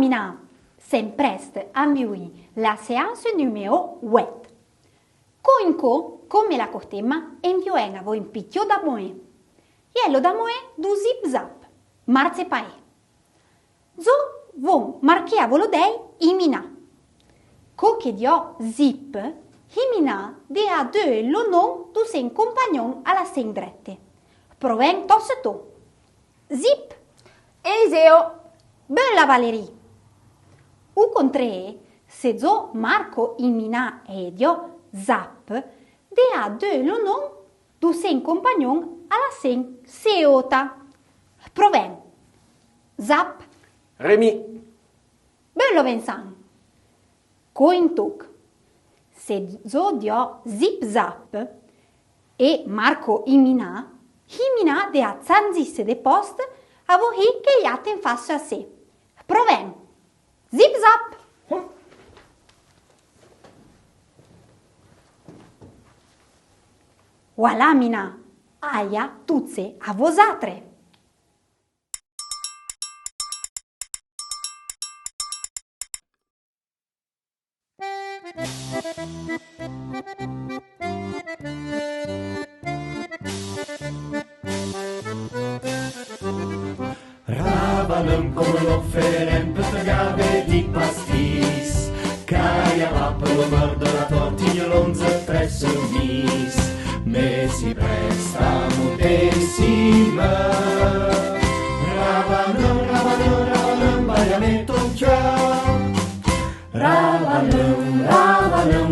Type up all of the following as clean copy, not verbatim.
Mina s'empreste a lui la séance numéro 8. Coinco, come la cortemma, envioen a voi in picchio da moe. Iello da moe du zip zap, marze pae. Zo von marchiavolo dei i Mina. Co che dio zip, i Mina de a deux lo nom du sen compagnon alla sen drette. Proven tosseto. Zip. Eliseo. Bella Valerie. U contre, se zo Marco i Mina edio, zap, de a deux lo nom du sen compagnon alla sen seota. Proven. Zap. Remy. Bello Vincent. Cointuc. Se zo dio zip zap e Marco i Mina de a zanzisse de post a vohi che iaten fasso a se. Proven. Zip zap. Voilà Mina. Aia tuzze a vosatre. Ravalăm come l'offerem per gave di pastis, caia va per lo mordo la tortiglia l'onze presso il mis, me si presta mutessima. Ravalăm, baiametto un ciao. Ravalăm,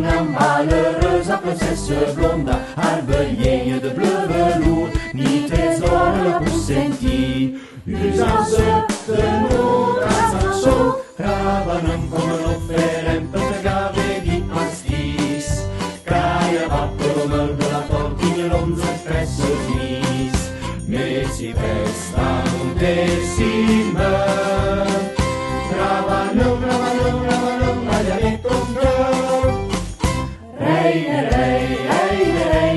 ambaleureuse princesse blonde, arbelier de bleu velours, ni trésor le plus senti. Usance de notre chanson, ravalăm come l'offerem per gave di pastis, caia va per lo mordo la tortiglia l'onze presso il mis, me si presta mutessima. Ravalăm, baiametto un ciao. Rei,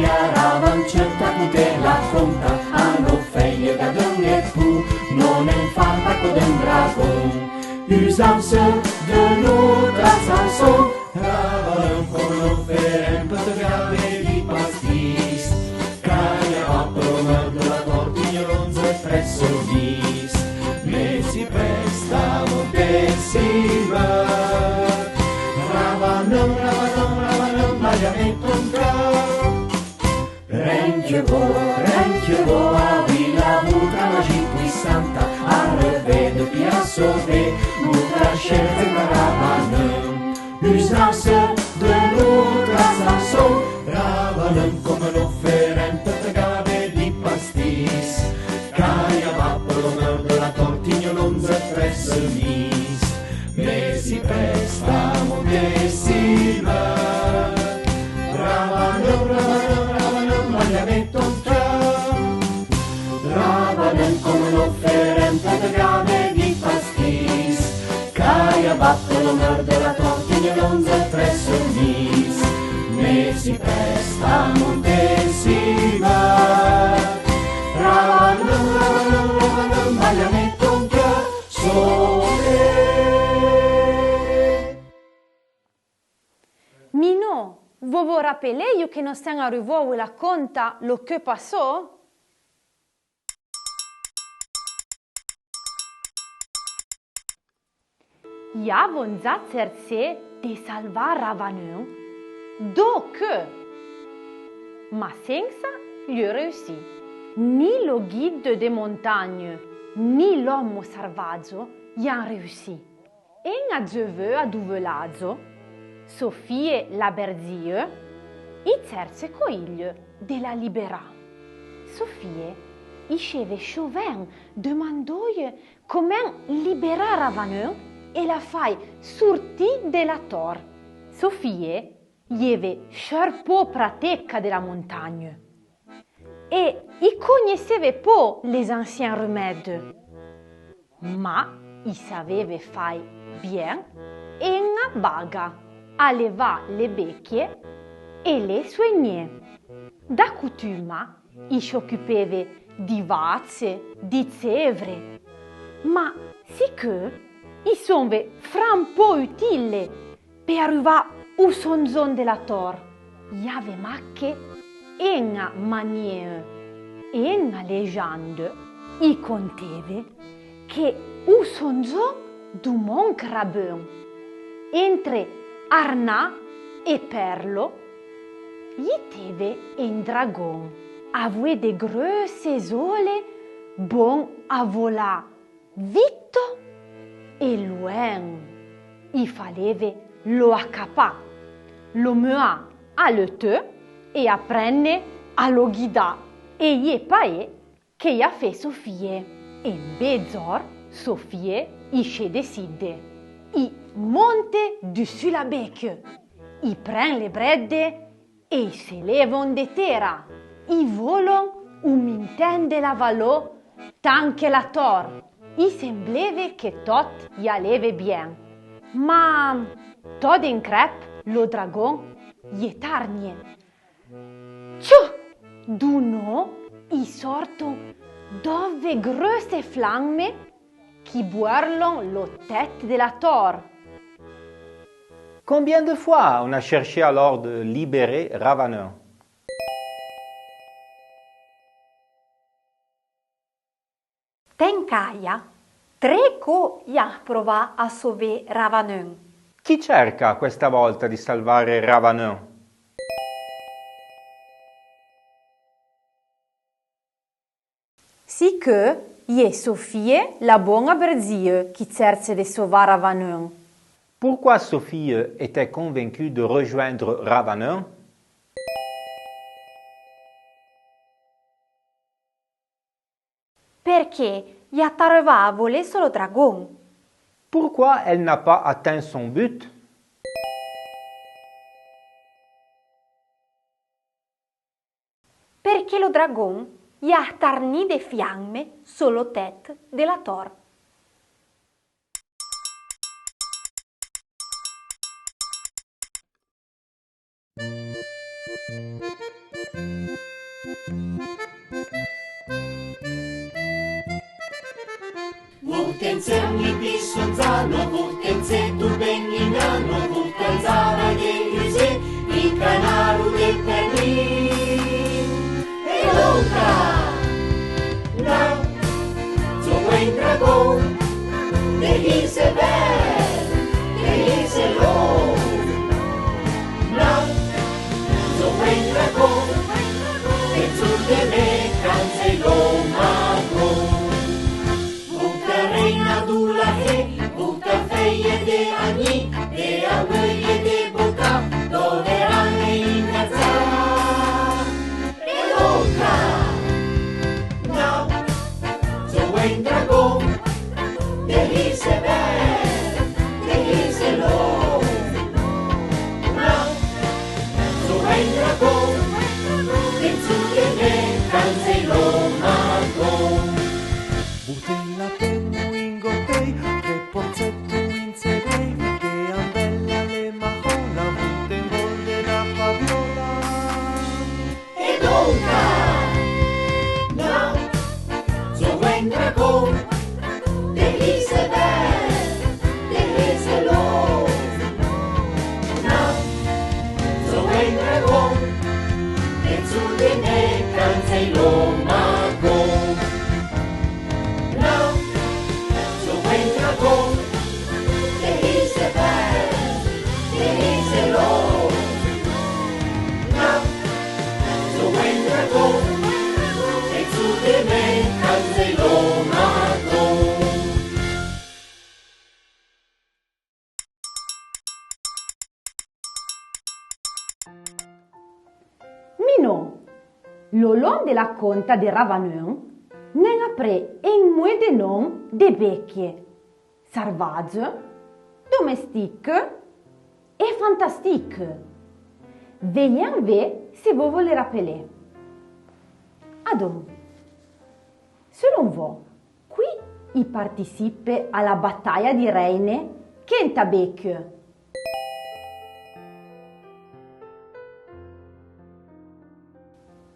aravan certa che la conta, hanno feie da dun e pu, non è fatta con un dragon. Usance de notre chanson, ravalăm come l'offerem per gave di pastis, caia va per lo mordo la tortiglia l'onze presso il vis, me si presta moltissima. Ravalăm, baiametto un ciao. Renchievo, a villa mutra magie puissanta, a revede piassove, mutra scelta ravalăm. Usance de notre chanson, ravalăm come l'offerem per gave di pastis, caia va per lo mordo la tortiglia l'onze presso il mis, me si presta moltissima. Ravalăm, baiametto un ciao. Ravalăm come l'offerem per gave di pastis, caia va per lo mordo la tortiglia l'onze presso il mis, me si presta moltissima. Ravalăm, baiametto un ciao. Mino, vous vous rappelez que nous sommes arrivés où la conta lo que passò? Ja von cerse de salvar Ravanun, do que, ma senza gli réussi. Ni lo guide des montagnes, ni l'uomo salvaggio gli han réussi. En a giove a duvelazzo, Sofie la berzie, i cerse coiglio della libera. Sofie, isceve chauvin, demandoi comment libera Ravanun e la fai sortì della tor. Sofie lieve sciarpò prateca della montagna e i conosceva po les anciens remèdes, ma i saveva fai bien e una baga a leva le becchie e le soignè. Da coutume i s'occupava di vazze, di zevre, ma sì che i son fra un po' utile per arrivare al sonzon della tor. Iave macche una maniera e una leggenda i conteve che il sonzon du Mon Crabin entre Arnà e Perlo gli teve un dragon aveva de grosse sole bon a volà vitto e luen i faleve lo accapà lo mea alle te e apprenne a lo guidà e gli paè che gli ha fe Sofie e in bezzor Sofie isce decide i monte du sulla bec i pren le bredde e se levon de terra i volon umintende la valò tanche la tor i sembleve che tot gli aleve bien ma tot in crep lo dragon gli tarnie ciò d'uno i sorto dove grosse flamme qui boirlon lo tête de la tor. Combien de fois on a cherché alors de libérer Ravaneur? Tencaia, treco ja prova a sauver Ravaneur. Chi cerca questa volta di salvare Ravaneur? Si che ie Sofie la buona berzie qui cerce de sauver Ravaneur. Pourquoi Sophie était convaincue de rejoindre Ravaneur? Perché gli attarva volé solo dragon. Pourquoi elle n'a pas atteint son but? Perché lo dragon gli attarnì de fiamme solo tête della tor. Vultențeni pisonzano, vultențe tu benignano, vultenzava de use, i canaru de perlin. E loca, na, so buen dragón, de gise ver, de gise lo. Na, so buen dragón, de tu de me canse lo mago. Reina dula he, buca feie de agni, de avăie de boca, doverane ingața. E loca, na, so buen dragon, de lise ver, de lise lo. Na, so buen dragon, de su de me canse lo mago. Butella pennu in gottei, tre pozzetto in sedei, che ambella le mahona, butta in golde la fabiola. E nunca, no, so buen dragón, de lise ver, de lise lo. No, so buen dragón, de su de me canse lo mago. No, so buen dragón, de lise ver, de lise lo. No, so buen dragón, de su de me canse lo mago. Mino, lo long de la conta de Ravaneur ne apre un mue de nom de becchie, salvage, domestique e fantastique. Veillez ve si vous voulez rappeler. Adon, selon vous, qui i participe alla battaglia di Reine Kenta becchie?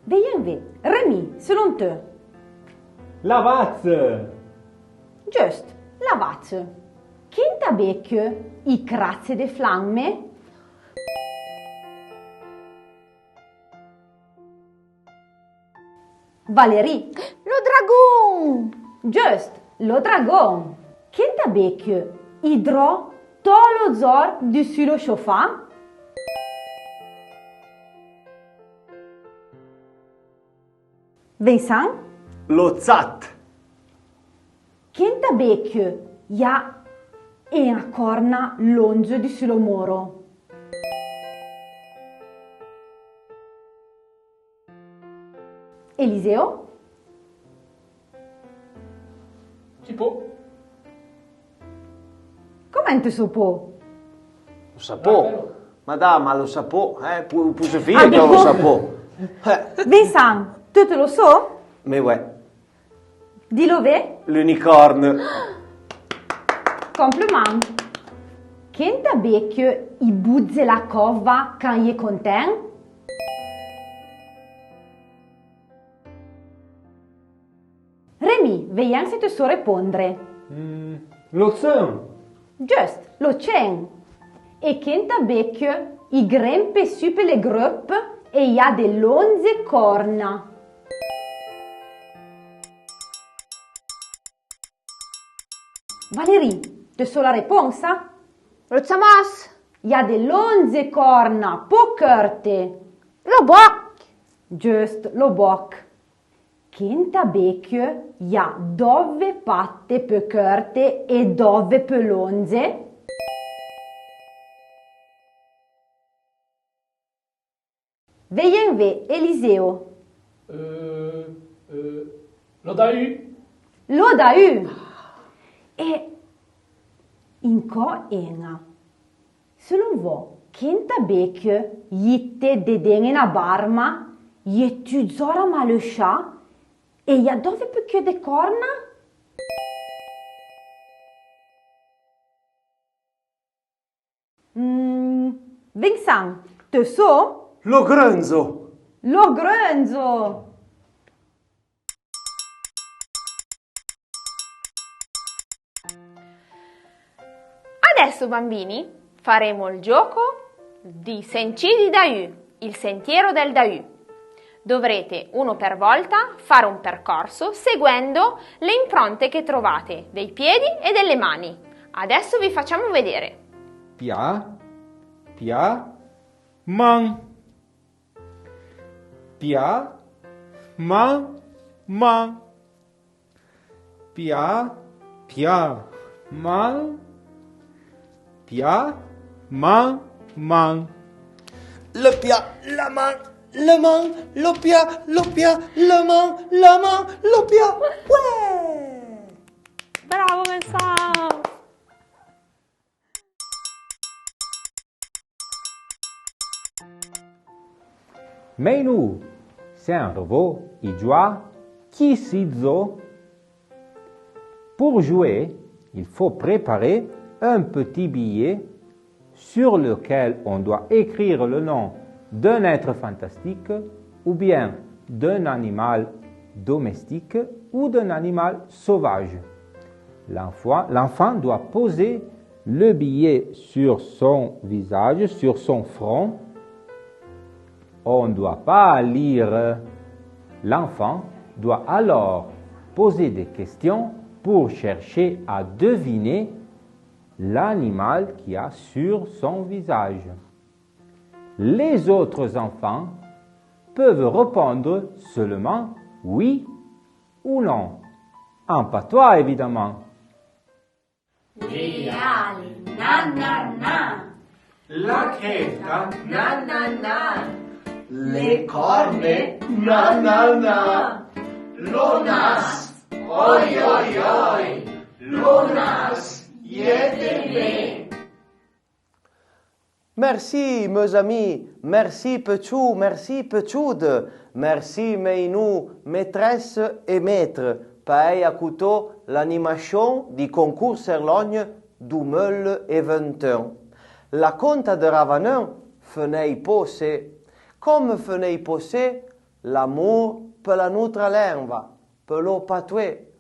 Veillez, Rémi, selon te. La Vazze! Just, la vazze. Quinta becchio I crazze de flamme? Valérie. Lo dragon! Just, lo dragon. Quinta becchio Hydro Tolozor dessus le chauffard? Vincent? Lo zat. Quinta becchio Ya una corna longe dessus le muro? Eliseo? Tipo, Comment tu sapò? Lo sapò. Madama, lo sapò. Puse via Ah, che lo dico- sapò. Vincent, tu te lo so? Mais ouais, Di dove? l'unicorne. Compliment. Quinta becchio I buzze la cova quand je content? Rémi, vediamo se tu so rispondere. L'ocean. Just, lo c'è. E quinta becchio I grimpe su per le gruppe e ha dell'11 corna. Valérie, tu so la risposta? Lo Zamos! Il y a dell'11 corna, pocerte. Lo Boc! Just, lo boc. Quinta becchio, il y a dove patte pocerte e dove pelonze? Veien ve, Eliseo. lo Dahu, Lo da u. E in co ena. Se non vo, quinta becchio, jitte de dengena barma, je tu zora malescia, e ja dove pecchio de corna? Vincent, te so? Lo gronzo. Lo gronzo. Adesso bambini faremo il gioco di Senci di Dahu, il sentiero del Dahu. Dovrete uno per volta fare un percorso seguendo le impronte che trovate dei piedi e delle mani. Adesso vi facciamo vedere. Pia, pia, man. Pia, man, man. Pia, pia, man. Pia, man, man. Le pia, la main, le main, le pia, le main, le pia. Ouais! Bravo Vincent! Mais nous, c'est un robot, il joue qui s'izzo. Pour jouer, il faut préparer un petit billet sur lequel on doit écrire le nom d'un être fantastique ou bien d'un animal domestique ou d'un animal sauvage. L'enfant doit poser le billet sur son visage, sur son front. On ne doit pas lire. L'enfant doit alors poser des questions pour chercher à deviner l'animal qui a sur son visage. Les autres enfants peuvent répondre seulement oui ou non, en patois évidemment. La chetta, na na na. Le corne, na na na. Lo nas, oi oi oi. Lo nas, yete. Merci, mes amis. Merci, Pechou. Merci, Pechoude. Merci, mes nous, maîtresses et maîtres. Paei à couteau l'animation du concours Serlogne du Meul et 21. La conta de Ravanin fenei posse, comme fenei posse l'amour per la notre lingua, per lo patoué.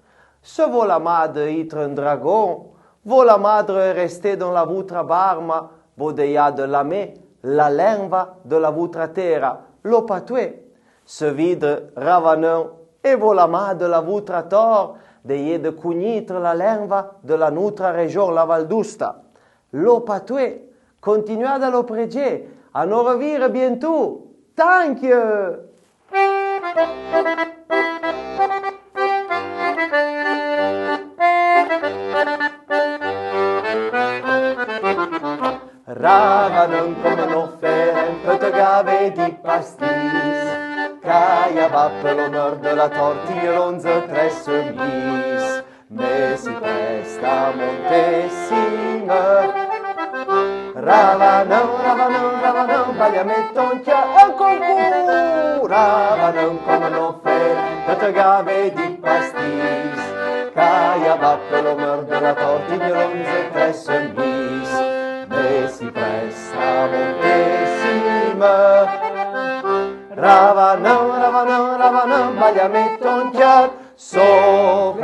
Se vo la made itre un dragon, Vo la madre est restée dans la votre barma, vo deia de l'ame, la lengua de la votre terra, lo patue. Se vidre ravanon, e vo la ma de la votre tor, deie de cugnitre la lengua de la nutra region la Valdusta. Lo patue, continuad a lo preger, a nos revire bientôt. Thank you! Ravanon come no feren, peut te gave di pastis, caia va per l'onor de la tortilla l'onze tres semis, mais si presta montessime. Ravanon, ravanon, ravanon, bagliametton chia un concours. Ravanon come no feren, peut te gave di pastis, caia va per l'onor de la tortilla l'onze tres semis, e si presta montessime. Ravanon, ravanon, ravanon, bagliametton chiar, so